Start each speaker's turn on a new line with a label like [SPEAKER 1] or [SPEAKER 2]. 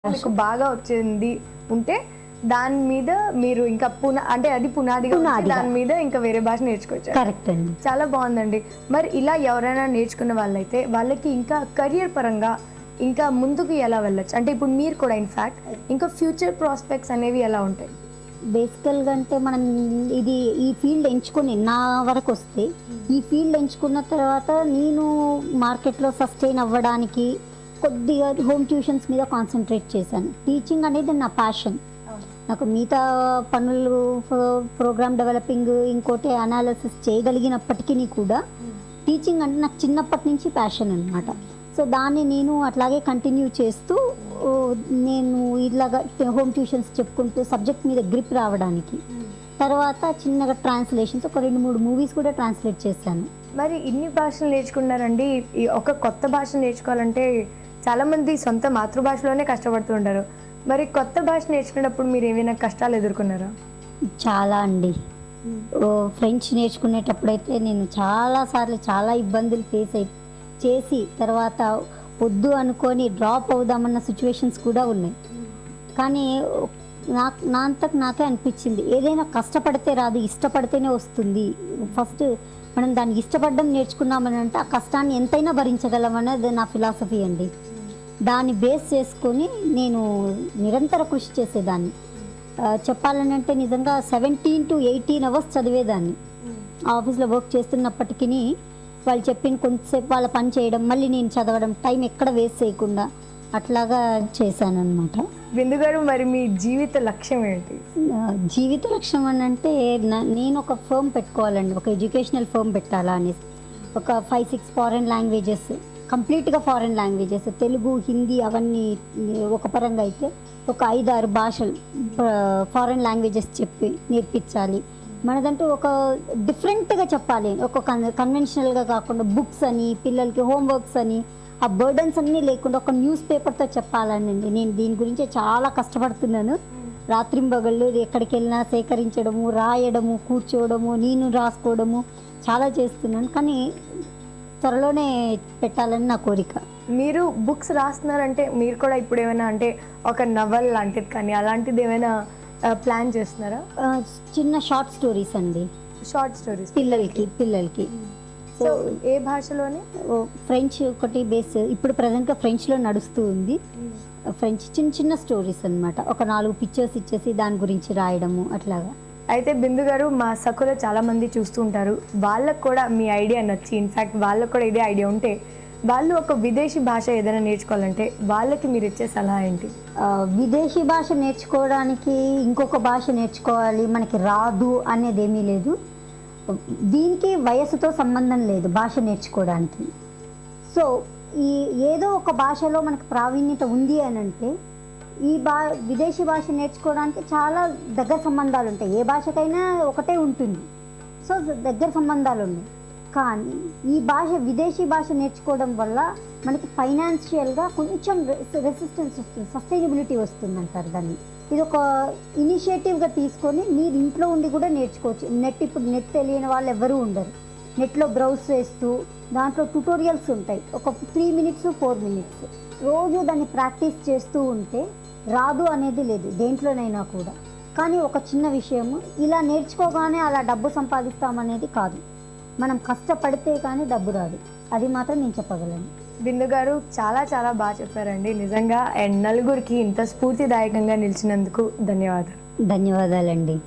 [SPEAKER 1] మీకు బాగా వచ్చింది ఉంటే దాని మీద మీరు ఇంకా అంటే అది పునాదిగా ఉంచి దాని మీద ఇంకా వేరే భాష నేర్చుకోవచ్చు.
[SPEAKER 2] కరెక్ట్ అండి.
[SPEAKER 1] చాలా బాగుందండి. మరి ఇలా ఎవరైనా నేర్చుకున్న వాళ్ళైతే వాళ్ళకి ఇంకా కెరియర్ పరంగా ఇంకా ముందుకు ఎలా వెళ్ళొచ్చు? అంటే ఇప్పుడు మీరు కూడా ఇన్ఫ్యాక్ట్ ఇంకా ఫ్యూచర్ ప్రాస్పెక్ట్స్ అనేవి ఎలా ఉంటాయి?
[SPEAKER 2] బేసికల్గా అంటే మనం ఈ ఫీల్డ్ ఎంచుకొని నా వరకు వస్తే ఈ ఫీల్డ్ ఎంచుకున్న తర్వాత నేను మార్కెట్లో సస్టైన్ అవ్వడానికి కొద్దిగా హోమ్ ట్యూషన్స్ మీద కాన్సన్ట్రేట్ చేశాను. టీచింగ్ అనేది నా ప్యాషన్. నాకు మిగతా పనులు, ప్రోగ్రామ్ డెవలపింగ్, ఇంకోటి అనాలిసిస్ చేయగలిగినప్పటికీ కూడా టీచింగ్ అంటే నాకు చిన్నప్పటి నుంచి ప్యాషన్ అనమాట. సో దాన్ని నేను అట్లాగే కంటిన్యూ చేస్తూ నేను ఇలాగా హోమ్ ట్యూషన్స్ చెప్పుకుంటూ సబ్జెక్ట్ మీద గ్రిప్ రావడానికి తర్వాత చిన్నగా ట్రాన్స్లేషన్స్ ఒక 2-3 మూవీస్ కూడా ట్రాన్స్లేట్ చేశాను.
[SPEAKER 1] మరి ఇన్ని భాషలు నేర్చుకున్నారండి. ఈ ఒక కొత్త భాష నేర్చుకోవాలంటే చాలామంది సొంత మాతృభాషలోనే కష్టపడుతూ ఉంటారు. మరి కొత్త భాష నేర్చుకునేటప్పుడు మీరు ఏమైనా కష్టాలు ఎదుర్కొన్నారా?
[SPEAKER 2] చాలా అండి. ఫ్రెంచ్ నేర్చుకునేటప్పుడైతే నేను చాలాసార్లు చాలా ఇబ్బందులు చేసి తర్వాత వద్దు అనుకొని డ్రాప్ అవుదామన్న సిచ్యువేషన్స్ కూడా ఉన్నాయి. కానీ నా అంతకు నాకే అనిపించింది ఏదైనా కష్టపడితే రాదు, ఇష్టపడితేనే వస్తుంది. ఫస్ట్ మనం దాన్ని ఇష్టపడడం నేర్చుకున్నామని అంటే ఆ కష్టాన్ని ఎంతైనా భరించగలం అనేది నా ఫిలాసఫీ అండి. దాన్ని బేస్ చేసుకొని నేను నిరంతర కృషి చేసేదాన్ని. చెప్పాలని అంటే నిజంగా 17 to 18 అవర్స్ చదివేదాన్ని. ఆఫీస్లో వర్క్ చేస్తున్నప్పటికీ వాళ్ళు చెప్పిన కొంతసేపు వాళ్ళ పని చేయడం, మళ్ళీ నేను చదవడం, టైం ఎక్కడ వేస్ట్ చేయకుండా అట్లాగా చేశాను అనమాట.
[SPEAKER 1] బిందు గారు, మరి మీ జీవిత లక్ష్యం ఏంటి?
[SPEAKER 2] జీవిత లక్ష్యం అని అంటే నేను ఒక ఫర్మ్ పెట్టుకోవాలండి, ఒక ఎడ్యుకేషనల్ ఫర్మ్ పెట్టాలా అనేసి. ఒక 5-6 ఫారెన్ లాంగ్వేజెస్, కంప్లీట్గా ఫారెన్ లాంగ్వేజెస్, తెలుగు, హిందీ అవన్నీ ఒక పరంగా అయితే ఒక 5-6 భాషలు ఫారెన్ లాంగ్వేజెస్ నేర్పించాలి. మనదంటూ ఒక డిఫరెంట్గా చెప్పాలి. ఒక కన్వెన్షనల్గా కాకుండా బుక్స్ అని, పిల్లలకి హోంవర్క్స్ అని, ఆ బర్డన్స్ అన్నీ లేకుండా ఒక న్యూస్ పేపర్తో చెప్పాలనండి. నేను దీని గురించి చాలా కష్టపడుతున్నాను. రాత్రింబగళ్ళు ఎక్కడికి వెళ్ళినా సేకరించడము, రాయడము, కూర్చోవడము, నేను రాసుకోవడము చాలా చేస్తున్నాను. కానీ త్వరలోనే పెట్టాలని నా కోరిక.
[SPEAKER 1] మీరు బుక్స్ రాస్తున్నారంటే మీరు కూడా ఇప్పుడు ఏమైనా అంటే ఒక నవల్ లాంటిది కానీ అలాంటిది ఏమైనా ప్లాన్ చేస్తున్నారా?
[SPEAKER 2] చిన్న షార్ట్ స్టోరీస్ అండి.
[SPEAKER 1] షార్ట్ స్టోరీస్
[SPEAKER 2] పిల్లలకి.
[SPEAKER 1] సో ఏ భాషలోనే?
[SPEAKER 2] ఫ్రెంచ్ ఒకటి బేస్, ఇప్పుడు ప్రజెంట్గా ఫ్రెంచ్లో నడుస్తూ ఉంది. ఫ్రెంచ్ చిన్న స్టోరీస్ అనమాట. ఒక 4 పిక్చర్స్ ఇచ్చేసి దాని గురించి రాయడము అట్లాగా.
[SPEAKER 1] అయితే బిందు గారు, మా సఖులో చాలామంది చూస్తూ ఉంటారు, వాళ్ళకు కూడా మీ ఐడియా నచ్చి ఇన్ఫ్యాక్ట్ వాళ్ళకు కూడా ఇదే ఐడియా ఉంటే వాళ్ళు ఒక విదేశీ భాష ఏదైనా నేర్చుకోవాలంటే వాళ్ళకి మీరు ఇచ్చే సలహా ఏంటి?
[SPEAKER 2] విదేశీ భాష నేర్చుకోవడానికి ఇంకొక భాష నేర్చుకోవాలి, మనకి రాదు అనేది ఏమీ లేదు. దీనికి వయసుతో సంబంధం లేదు భాష నేర్చుకోవడానికి. సో ఏదో ఒక భాషలో మనకు ప్రావీణ్యత ఉంది అని అంటే విదేశీ భాష నేర్చుకోవడానికి చాలా దగ్గర సంబంధాలు ఉంటాయి. ఏ భాషకైనా ఒకటే ఉంటుంది. సో దగ్గర సంబంధాలు ఉన్నాయి. కానీ విదేశీ భాష నేర్చుకోవడం వల్ల మనకి ఫైనాన్షియల్గా కొంచెం రెసిస్టెన్స్ వస్తుంది, సస్టైనబిలిటీ వస్తుంది అంటారు దాన్ని. ఇది ఒక ఇనిషియేటివ్గా తీసుకొని మీరు ఇంట్లో ఉండి కూడా నేర్చుకోవచ్చు. ఇప్పుడు నెట్ తెలియని వాళ్ళు ఎవరూ ఉండరు. నెట్లో బ్రౌజ్ చేస్తూ దాంట్లో ట్యుటోరియల్స్ ఉంటాయి. ఒక 3 minutes 4 minutes రోజు దాన్ని ప్రాక్టీస్ చేస్తూ ఉంటే రాదు అనేది లేదు దేంట్లోనైనా కూడా. కానీ ఒక చిన్న విషయము, ఇలా నేర్చుకోగానే అలా డబ్బు సంపాదిస్తామనేది కాదు. మనం కష్టపడితే కానీ డబ్బు రాదు, అది మాత్రం నేను చెప్పగలను.
[SPEAKER 1] బిందు గారు, చాలా చాలా బాగా చెప్పారండి నిజంగా. అండ్ నలుగురికి ఇంత స్ఫూర్తిదాయకంగా నిలిచినందుకు ధన్యవాదాలు.
[SPEAKER 2] ధన్యవాదాలండి.